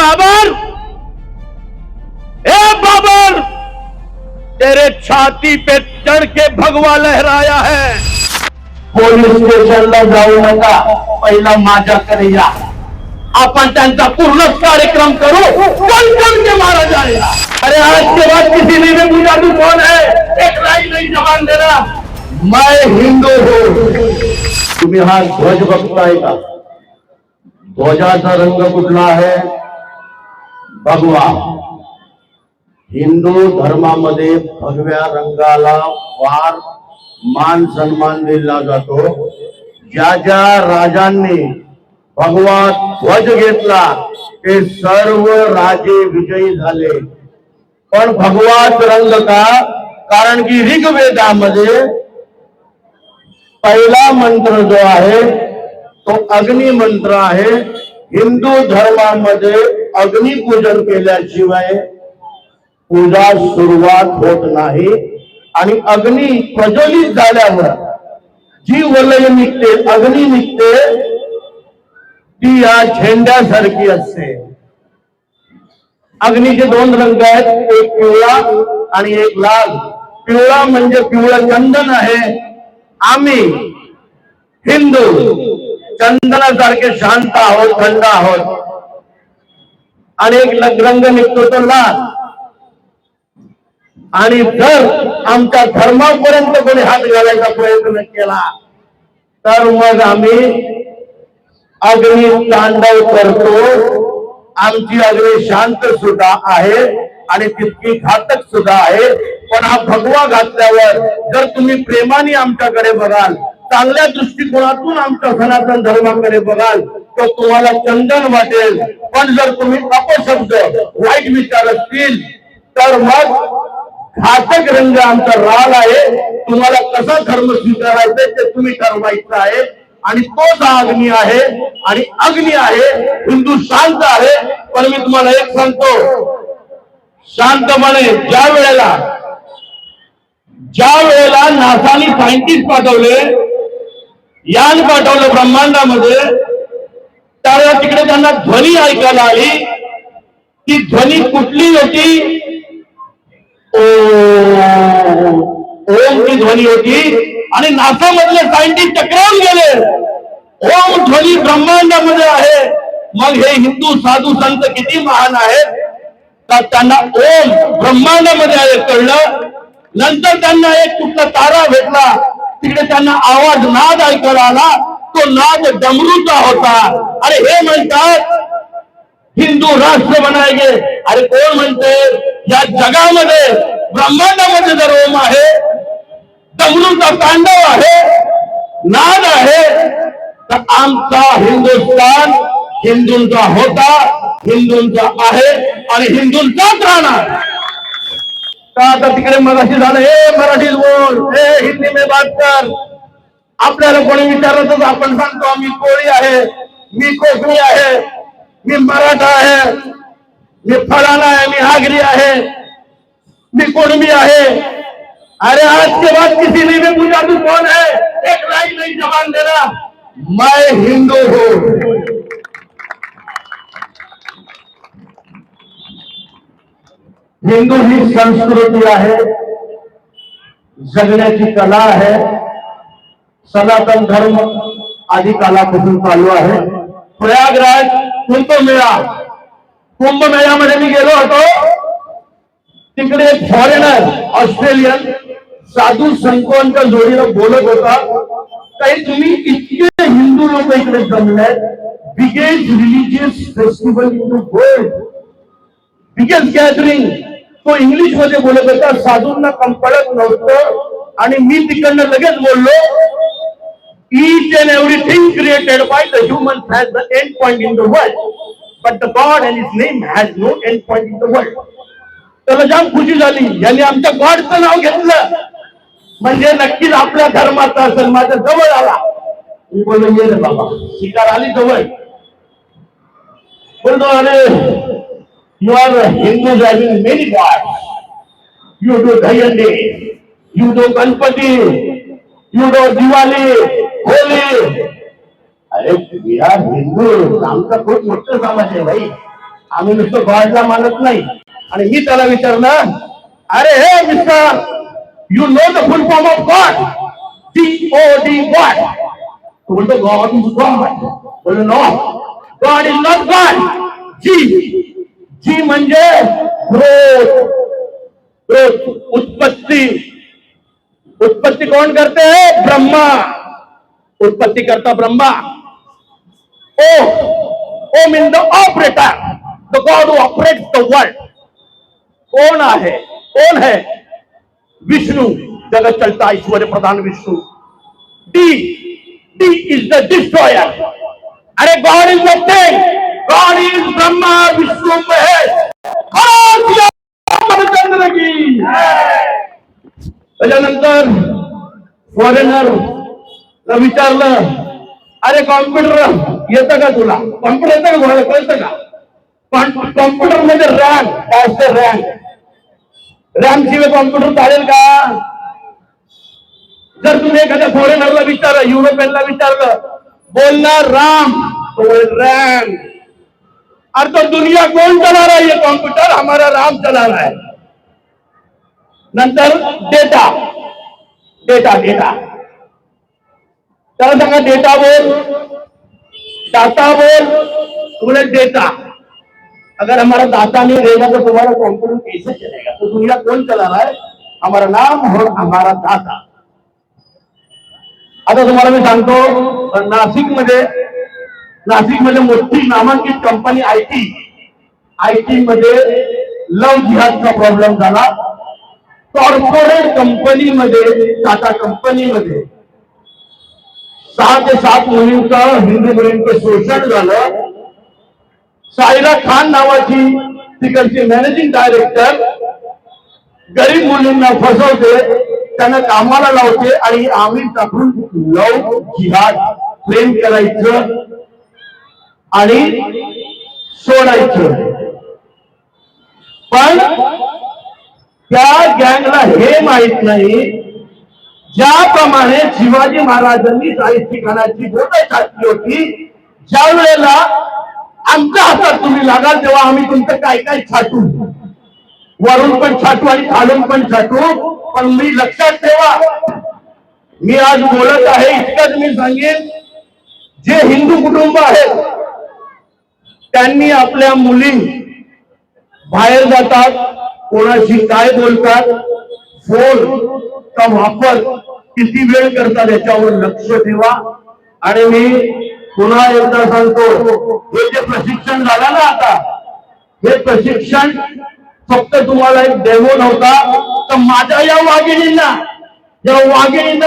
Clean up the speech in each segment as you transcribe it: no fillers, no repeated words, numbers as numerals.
बाबर, ए बाबर, तेरे छाती पे चढ़ के भगवा लहराया है। पोलीस स्टेशनला जाऊ नका, पहिला माझ्याकडे या, अपन त्यांचा पूर्ण कार्यक्रम करो, कल के मारा जाएगा। अरे आज के बाद किसी ने भी पूछा तू कौन है, एक राय नहीं जवान देना, मैं हिंदू हूँ। तुम्ही हा ध्वज बघताय का? ध्वजाचा रंग कुठला आहे? भगवा। हिंदू धर्मामध्ये भगव्या रंगाला फार मान सन्मान दिला जातो। ज्या ज्या राजांनी भगवा ध्वज घेतला ते सर्व राजे विजयी झाले। पण भगवाच रंग का? कारण की ऋग्वेदामध्ये पहिला मंत्र जो आहे तो अग्नि मंत्र आहे। हिंदू धर्मामध्ये अग्निपूजन केल्याशिवाय पूजा सुरुवात होत नाही। आणि अग्नी प्रज्वलित झाल्यावर जी वलय निघते, अग्नी निघते, ती या झेंड्यासारखी असते। अग्नीचे दोन रंग आहेत, एक पिवळा आणि एक लाल। पिवळा म्हणजे पिवळं चंदन आहे। आम्ही हिंदू चंदनासारखे शांत आहोत, थंड आहोत। आणि एक रंग निघतो तो लाल। आणि जर आमच्या धर्मापर्यंत कोणी हात घालायचा प्रयत्न केला तर मग आम्ही अग्नी तांडव करतो। आमची अग्नी शांत सुद्धा आहे आणि तितकी घातक सुद्धा आहे। पण हा भगवा घातल्यावर जर तुम्ही प्रेमाने आमच्याकडे बघाल, चांगल्या दृष्टिकोनातून आमच्या सनातन धर्माकडे बघाल तर तुम्हाला चंदन वाटेल। पण जर तुम्ही अपशब्द, वाईट विचार असतील तर मग घातक रंग आमचा लाल आहे। तुम्हाला कसा धर्म स्वीकारायचा ते तुम्ही ठरवायचं आहे। आणि तोच अग्नी आहे आणि अग्नी आहे। हिंदू शांत आहे। पण मी तुम्हाला एक सांगतो, शांतपणे ज्या वेळेला नासाने सायंटिस्ट पाठवले, यान पाठवलं ब्रह्मांडामध्ये, त्यावेळेला तिकडे त्यांना ध्वनी ऐकायला आली। ती ध्वनी कुठली होती? ओम ची ध्वनी होती। आणि नासा मधले सायंटिस्ट चक्रावून गेले, ओम ध्वनी ब्रह्मांडामध्ये आहे। मग हे हिंदू साधू संत किती महान आहेत तर त्यांना ओम ब्रह्मांडामध्ये आहे कळलं। नंतर त्यांना एक कुठला तारा भेटला, तिकडे त्यांना आवाज, नाद ऐकायला आला। तो नाद डमरूचा होता। अरे हे म्हणतात हिंदू राष्ट्र बनाएंगे। अरे कोण म्हणते? या जगामध्ये, ब्रह्मांडामध्ये जर ओम आहे, डमरूचा तांडव आहे, नाद आहे, तर आमचा हिंदुस्थान हिंदूंचा होता, हिंदूंचा आहे आणि हिंदूंचाच राहणार। तर आता तिकडे मराठी झालं, हे मराठीत बोल, हे हिंदी में बात कर। आपल्याला कोणी विचारलं तर आपण सांगतो मी कोळी आहे, मी कोकणी आहे, मी मराठा आहे, मी फलाना आहे, मी आगरी आहे, मी कुणबी आहे। अरे आज के बाद किसी ने भी पूछा तू कौन है, एक राय नहीं जवान देना, मैं हिंदू हूं। हिंदू ही संस्कृती आहे, जगण्याची कला आहे। सनातन धर्म आदि कालापासून चालू आहे। प्रयागराज कुंभ मेळ्यामध्ये मी गेलो होतो। तिकडे एक फॉरेनर, ऑस्ट्रेलियन साधू संतांच्या जोडीनं बोलत होता, काही तुम्ही इतके हिंदू लोक इकडे जमले, biggest religious festival in the world, biggest gathering. तो इंग्लिश मध्ये बोलत होता, साधूंना कळत नव्हतं। आणि मी तिकडनं लगेच बोललो, each and everything created by the humans has the end point in the world, but the God and his name has no end point in the world. त्याला जाम खुशी झाली, यांनी आमच्या गॉडचं नाव घेतलं म्हणजे नक्कीच आपल्या धर्माचा असेल। माझ्या जवळ आला, मी बोललो ये रे बाबा, शिकार आली जवळ। बोलतो अरे you are Hindus having many gods, you do Dahihandi, you do Ganpati, you do Diwali, Holi. अरे वी आर हिंदू, आमचा खूप मोठं समाज आहे भाई। आम्ही नुसतं गॉडला मानत नाही. आणि मी त्याला विचारलं, अरे हे mister, you know the full form of God? GOD, God. तो बोलतो गॉड इज गॉड. बोललो no, God is not God. G म्हणजे ग्रोथ, ग्रोथ, उत्पत्ती. उत्पत्ति कौन करते हैं? ब्रह्मा. उत्पत्ति करता Brahma. O mean the operator, the God who operates the world. कौन आहे? कौन है? विष्णु. जगत चलता ऐश्वर्य प्रधान Vishnu. D is the destroyer. अरे God is nothing. God is Brahma Vishnu Mahesh. चंद्र की. त्याच्यानंतर फॉरेनर विचारलं, अरे कॉम्प्युटर येतं का तुला? कॉम्प्युटर येतं का कोणाला? कळतं का? कॉम्प्युटर मध्ये रॅम काय असते? रॅम शिवाय कॉम्प्युटर चालेल का? जर तुम्ही एखाद्या फॉरेनरला विचारलं, युरोपियनला विचारलं, बोलणार राम, तो रैम. अरे तो दुनिया कौन चला रहा है? ये कंप्यूटर हमारा राम चला रहा है. नंतर डेटा. डेटा डेटा त्याला सांगा डेटा बोल, डाटा बोल. बोले डेटा. अगर हमारा डाटा नहीं रहेगा तो तुम्हारा कंप्यूटर कैसे चलेगा? तो दुनिया कौन चला रहा है? हमारा नाम और हमारा डाटा. आता तुम्हाला मी सांगतो, नाशिक मध्ये मोठी नामांकित कंपनी आयटी मध्ये लव जिहादचा प्रॉब्लेम झाला. कॉर्पोरेट कंपनीमध्ये, टाटा कंपनीमध्ये 6 ते 7 मुलींचं, हिंदू मुलींचं शोषण झालं. सायरा खान नावाची तिकडची मॅनेजिंग डायरेक्टर गरीब मुलींना फसवते, त्यांना कामाला लावते आणि आम्ही टाकून लव जिहाद, प्रेम करायचं आणि सोडायचं. पण त्या गँगला हे माहित नाही, ज्याप्रमाणे शिवाजी महाराजांनी 40 ठिकाणाची बोटं छाटली होती, ज्या वेळेला आमच्या हातात तुम्ही लागाल तेव्हा आम्ही तुमचं काय काय छाटू, वरून पण छाटू आणि खालून पण छाटू. पण मी लक्षात ठेवा, मी आज बोलत आहे इतकंच मी सांगेन, जे हिंदू कुटुंब आहेत त्यांनी आपल्या मुली बाहेर जातात, कोणाशी काय बोलतात, फोनचा वापर किती वेळ करतात याच्यावर लक्ष ठेवा. आणि मी पुन्हा एकदा सांगतो, हे जे प्रशिक्षण झालं ना आता, हे प्रशिक्षण फक्त तुम्हाला एक डेमो नव्हता, तर माझ्या या वाघिणींना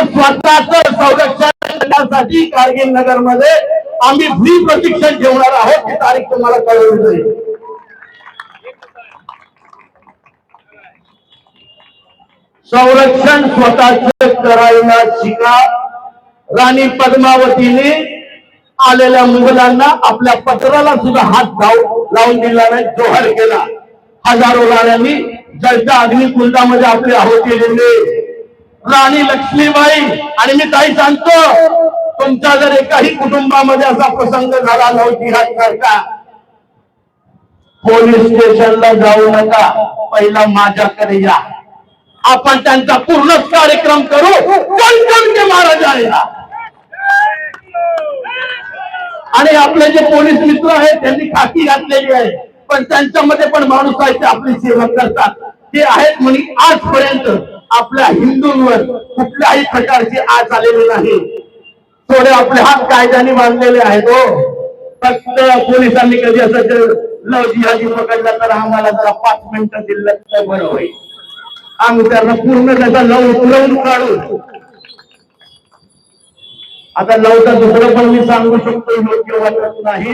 स्वतःच संरक्षण करण्यासाठी कारगिल नगर मध्ये आम्ही फ्री प्रशिक्षण ठेवणार आहोत. ही तारीख तुम्हाला कळवली जाईल. संरक्षण स्वतःच करायला शिका. राणी पद्मावतीने आलेल्या मुघलांना आपल्या पत्राला सुद्धा हात लावून दिला नाही, जोहर केला. हजारो राण्यांनी जलच्या अग्निकुंडामध्ये आपली आहुती दिली. राणी लक्ष्मीबाई. आणि मी काही सांगतो, तुमच्या जर एकाही कुटुंबामध्ये असा प्रसंग झाला लव जिहाद सारखा, पोलीस स्टेशनला जाऊ नका, पहिला माझ्याकडे या. आपण त्यांचा पूर्ण कार्यक्रम करू. कोण के मारा जाएगा. आणि आपले जे पोलीस मित्र आहेत त्यांनी खाकी घातलेली आहे, पण त्यांच्यामध्ये पण माणूस आहे ते आपली सेवा करतात. ते आहेत म्हणे आजपर्यंत आपल्या हिंदूंवर कुठल्याही प्रकारची आच आलेली नाही. थोडे आपले हात कायद्याने बांधलेले आहेत. हो, फक्त पोलिसांनी कधी असं लव जिहादी पकडला तर आम्हाला जरा 5 मिनिटं दिलं तर बरं होईल. आम्ही त्यांना पूर्ण त्याचा लव उतरवून काढू. आता लवचा दुसरं पण मी सांगू शकतो, योग्य वाटत नाही.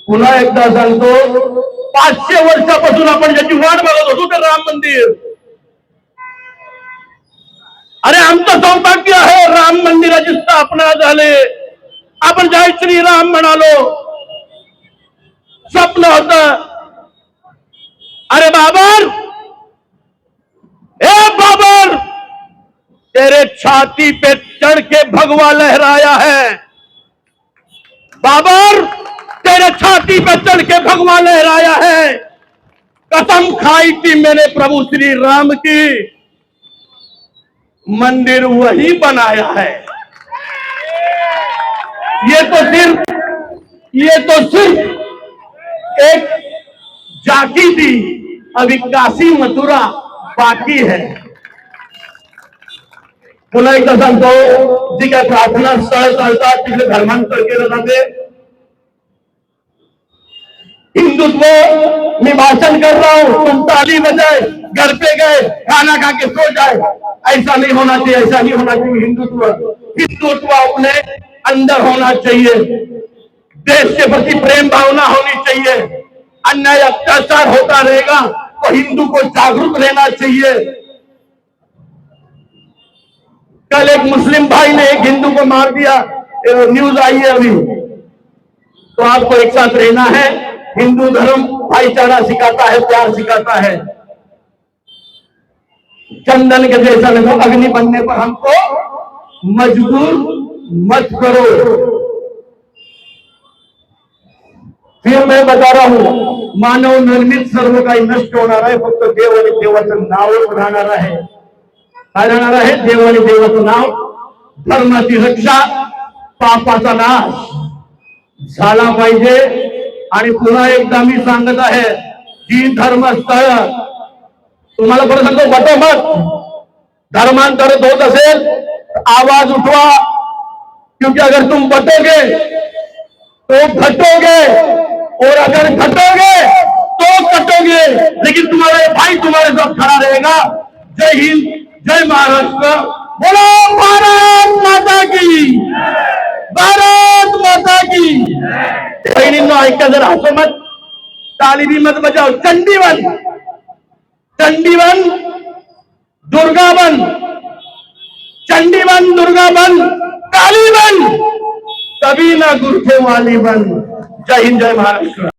पुन्हा एकदा सांगतो, 500 वर्षापासून आपण ज्याची वाट बघत होतो ते राम मंदिर. अरे आमचं सौभाग्य आहे, राम मंदिराची स्थापना झाली. आपण जय श्रीराम म्हणालो, स्वप्न होत. अरे बाबर, ए बाबर, तेरे छाती पे चढ़ के भगवा लहराया है. बाबर, तेरे छाती पे चढ़ के भगवा लहराया है। कसम खाई थी मैंने प्रभु श्री राम की, मंदिर वही बनाया है। ये तो सिर्फ एक झांकी थी, अभी काशी मथुरा बाकी है। पुन्हा एकदा सांगतो, जी काय प्रार्थना स्थळ चालतात तिथे धर्मांतर केलं जाते। हिंदुत्व, मैं भाषण कर रहा हूं, तुम ताली बजाए घर पे गए खाना खा के सो जाए, ऐसा नहीं होना चाहिए, ऐसा नहीं होना चाहिए। हिंदुत्व अपने अंदर होना चाहिए, देश के प्रति प्रेम भावना होनी चाहिए। अन्याय अत्याचार होता रहेगा तो हिंदू को जागरूक रहना चाहिए। कल एक मुस्लिम भाई ने एक हिंदू को मार दिया, न्यूज आई है अभी। तो आपको एक साथ रहना है। हिंदू धर्म भाईचारा सिखाता है, प्यार सिखाता है। चंदन के जैसा लगो, अग्नि बनने पर हमको मजबूर मत करो। फिर मैं बता रहा हूं, मानव निर्मित सर्व काही नष्ट होणार आहे, फक्त देव आणि देवाचं नावच राहणार आहे। काय राहणार आहे? देव आणि देवाचं नाव, धर्माची रक्षा, पापाचा नाश झाला पाहिजे। आणि पुन्हा एकदा मी सांगत आहे, जी धर्मस्थळ, तुम्हाला परत सांगतो, बटो मत। धर्मांतरित होत असेल आवाज उठवा, क्योंकि अगर तुम बटोगे तो घटोगे, और अगर घटोगे तो कटोगे, लेकिन तुम्हारा भाई तुम्हारे साथ खड़ा रहेगा। जय हिंद, जय महाराष्ट्र, बोलो भारत माता की, भारत माता की। बहिणींनो ऐका, जर हसो मत, ताली भी मत बजाओ। चंडीवन, चंडीवन दुर्गा बन, चंडीवन दुर्गा बन, काली बन, कभी ना गुरखे वाली बन। जय हिंद, जय महाराष्ट्र।